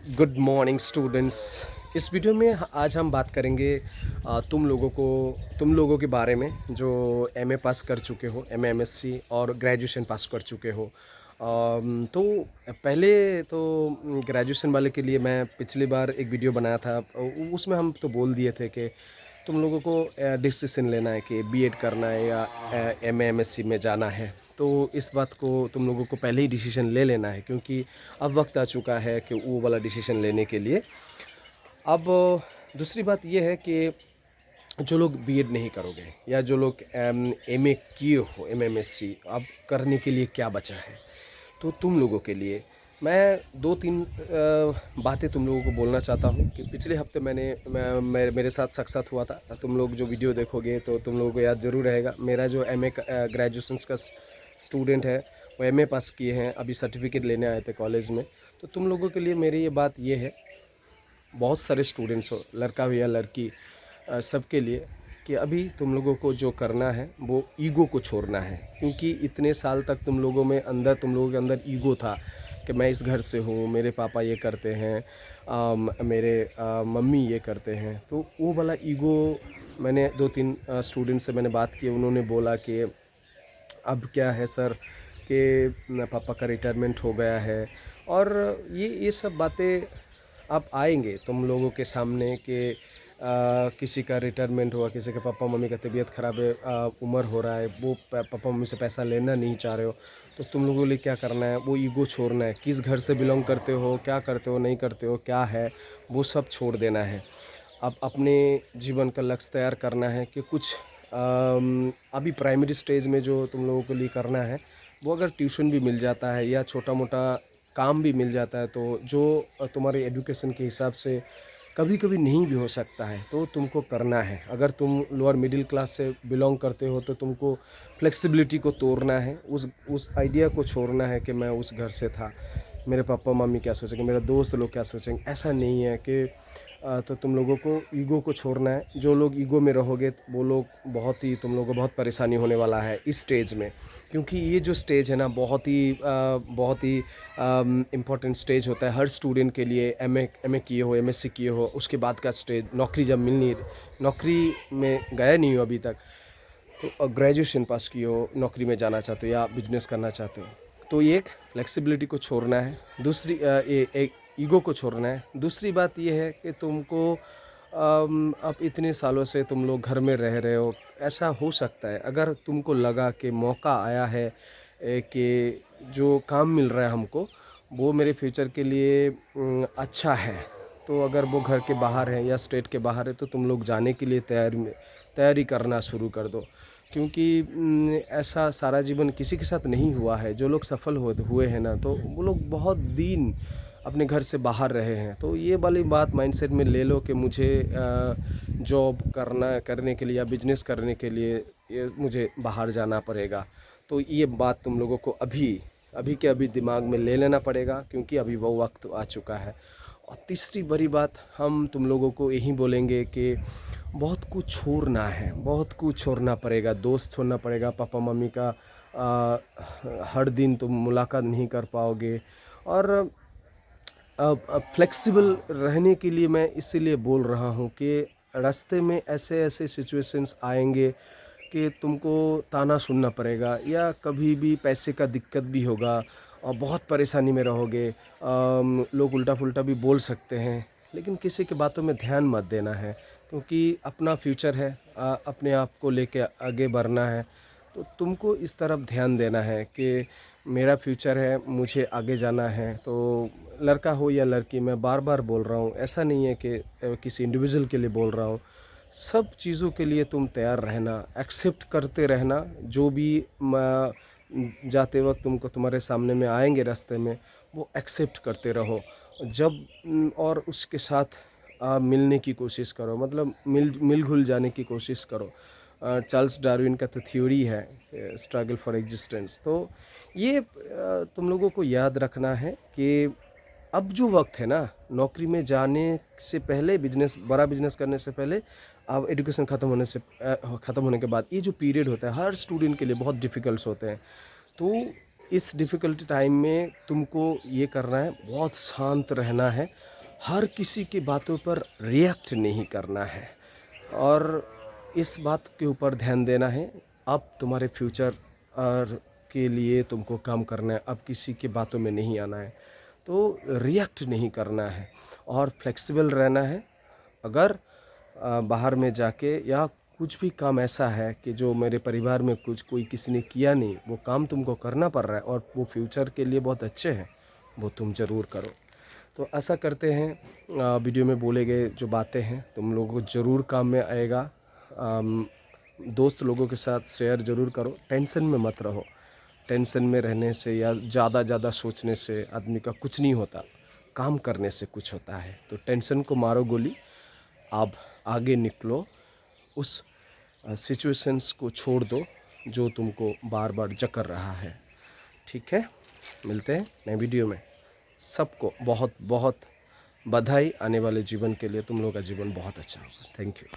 Good morning students. इस video में आज हम बात करेंगे तुम लोगों के बारे में जो एमए पास कर चुके हो, एमए एमएससी और ग्रेजुएशन पास कर चुके हो। तो पहले तो ग्रेजुएशन वाले के लिए मैं पिछली बार एक वीडियो बनाया था। उसमें हम तो बोल दिए थे कि तुम लोगों को डिसीजन लेना है कि बीएड करना है या एमए एमएससी में जाना है। तो इस बात को तुम लोगों को पहले ही डिसीजन ले लेना है, क्योंकि अब वक्त आ चुका है कि वो वाला डिसीजन लेने के लिए। अब दूसरी बात यह है कि जो लोग बीएड नहीं करोगे या जो लोग एमए किए हो, एमएमएससी, अब करने के लिए क्या बचा है। तो तुम लोगों के लिए मैं दो तीन बातें तुम लोगों को बोलना चाहता हूँ कि पिछले हफ्ते मेरे साथ साक्षात हुआ था। तुम लोग जो वीडियो देखोगे तो तुम लोगों को याद ज़रूर रहेगा। मेरा जो एमए ग्रेजुएशन का स्टूडेंट है, वो एमए पास किए हैं, अभी सर्टिफिकेट लेने आए थे कॉलेज में। तो तुम लोगों के लिए मेरी ये बात ये है, बहुत सारे स्टूडेंट्स हो, लड़का हो या लड़की, सबके लिए, कि अभी तुम लोगों को जो करना है वो ईगो को छोड़ना है। क्योंकि इतने साल तक तुम लोगों के अंदर ईगो था कि मैं इस घर से हूँ, मेरे पापा ये करते हैं, मेरे मम्मी ये करते हैं। तो वो वाला ईगो, मैंने दो तीन स्टूडेंट से मैंने बात की, उन्होंने बोला कि अब क्या है सर कि पापा का रिटायरमेंट हो गया है। और ये सब बातें अब आएंगे तुम लोगों के सामने कि किसी का रिटायरमेंट हुआ, किसी के पापा मम्मी का तबीयत ख़राब है, उम्र हो रहा है, वो पापा मम्मी से पैसा लेना नहीं चाह रहे हो। तो तुम लोगों के लिए क्या करना है, वो ईगो छोड़ना है। किस घर से बिलोंग करते हो, क्या करते हो, नहीं करते हो, क्या है, वो सब छोड़ देना है। अब अपने जीवन का लक्ष्य तैयार करना है कि कुछ अभी प्राइमरी स्टेज में जो तुम लोगों के लिए करना है, वो अगर ट्यूशन भी मिल जाता है या छोटा मोटा काम भी मिल जाता है, तो जो तुम्हारे एजुकेशन के हिसाब से कभी कभी नहीं भी हो सकता है, तो तुमको करना है। अगर तुम लोअर मिडिल क्लास से बिलोंग करते हो तो तुमको फ्लेक्सिबिलिटी को तोड़ना है, उस आइडिया को छोड़ना है कि मैं उस घर से था, मेरे पापा मम्मी क्या सोचेंगे, मेरे दोस्त लोग क्या सोचेंगे। ऐसा नहीं है कि तो तुम लोगों को ईगो को छोड़ना है। जो लोग ईगो में रहोगे वो लोग तुम लोगों को बहुत परेशानी होने वाला है इस स्टेज में। क्योंकि ये जो स्टेज है ना, बहुत ही इम्पोर्टेंट स्टेज होता है हर स्टूडेंट के लिए। एमए किए हो, एमएससी किए हो, उसके बाद का स्टेज, नौकरी जब मिलनी, नौकरी में गया नहीं हो अभी तक, तो ग्रेजुएशन पास किए हो, नौकरी में जाना चाहते हो या बिजनेस करना चाहते हो, तो ये एक फ्लेक्सिबिलिटी को छोड़ना है। दूसरी एक ईगो को छोड़ना है। दूसरी बात ये है कि तुमको अब इतने सालों से तुम लोग घर में रह रहे हो, ऐसा हो सकता है अगर तुमको लगा कि मौका आया है, कि जो काम मिल रहा है हमको वो मेरे फ्यूचर के लिए अच्छा है, तो अगर वो घर के बाहर है या स्टेट के बाहर है, तो तुम लोग जाने के लिए तैयारी करना शुरू कर दो। क्योंकि ऐसा सारा जीवन किसी के साथ नहीं हुआ है। जो लोग सफल हुए हैं ना, तो वो लोग बहुत दिन अपने घर से बाहर रहे हैं। तो ये वाली बात माइंडसेट में ले लो कि मुझे जॉब करने के लिए या बिजनेस करने के लिए मुझे बाहर जाना पड़ेगा। तो ये बात तुम लोगों को अभी अभी के अभी दिमाग में ले लेना पड़ेगा, क्योंकि अभी वो वक्त आ चुका है। और तीसरी बड़ी बात हम तुम लोगों को यही बोलेंगे कि बहुत कुछ छोड़ना है, बहुत कुछ छोड़ना पड़ेगा। दोस्त छोड़ना पड़ेगा, पापा मम्मी का हर दिन तुम मुलाकात नहीं कर पाओगे। और अब फ्लेक्सिबल रहने के लिए मैं इसीलिए बोल रहा हूँ कि रास्ते में ऐसे ऐसे सिचुएशंस आएंगे कि तुमको ताना सुनना पड़ेगा, या कभी भी पैसे का दिक्कत भी होगा और बहुत परेशानी में रहोगे। लोग उल्टा पुल्टा भी बोल सकते हैं, लेकिन किसी की बातों में ध्यान मत देना है, क्योंकि अपना फ्यूचर है, अपने आप को लेके आगे बढ़ना है। तो तुमको इस तरफ ध्यान देना है कि मेरा फ्यूचर है, मुझे आगे जाना है। तो लड़का हो या लड़की, मैं बार बार बोल रहा हूँ, ऐसा नहीं है कि किसी इंडिविजुअल के लिए बोल रहा हूँ। सब चीज़ों के लिए तुम तैयार रहना, एक्सेप्ट करते रहना। जो भी जाते वक्त तुमको तुम्हारे सामने में आएंगे रास्ते में, वो एक्सेप्ट करते रहो। जब और उसके साथ मिलने की कोशिश करो, मतलब मिल घुल जाने की कोशिश करो। चार्ल्स डार्विन का तो थ्योरी है, स्ट्रगल फॉर एग्जिस्टेंस। तो ये तुम लोगों को याद रखना है कि अब जो वक्त है ना, नौकरी में जाने से पहले, बड़ा बिजनेस करने से पहले, अब एजुकेशन ख़त्म होने के बाद, ये जो पीरियड होता है हर स्टूडेंट के लिए बहुत डिफ़िकल्ट होते हैं। तो इस डिफ़िकल्ट टाइम में तुमको ये करना है, बहुत शांत रहना है। हर किसी की बातों पर रिएक्ट नहीं करना है और इस बात के ऊपर ध्यान देना है। अब तुम्हारे फ्यूचर और के लिए तुमको काम करना है, अब किसी की बातों में नहीं आना है, तो रिएक्ट नहीं करना है और फ्लेक्सिबल रहना है। अगर बाहर में जाके या कुछ भी काम ऐसा है कि जो मेरे परिवार में कुछ कोई किसी ने किया नहीं, वो काम तुमको करना पड़ रहा है और वो फ्यूचर के लिए बहुत अच्छे हैं, वो तुम ज़रूर करो। तो ऐसा करते हैं, वीडियो में बोले गए जो बातें हैं तुम लोगों को ज़रूर काम में आएगा। दोस्त लोगों के साथ शेयर ज़रूर करो। टेंशन में मत रहो। टेंशन में रहने से या ज़्यादा सोचने से आदमी का कुछ नहीं होता, काम करने से कुछ होता है। तो टेंशन को मारो गोली, अब आगे निकलो, उस सिचुएशंस को छोड़ दो जो तुमको बार बार जकड़ रहा है। ठीक है, मिलते हैं नए वीडियो में। सबको बहुत बहुत बधाई। आने वाले जीवन के लिए तुम लोग का जीवन बहुत अच्छा होगा। Thank you.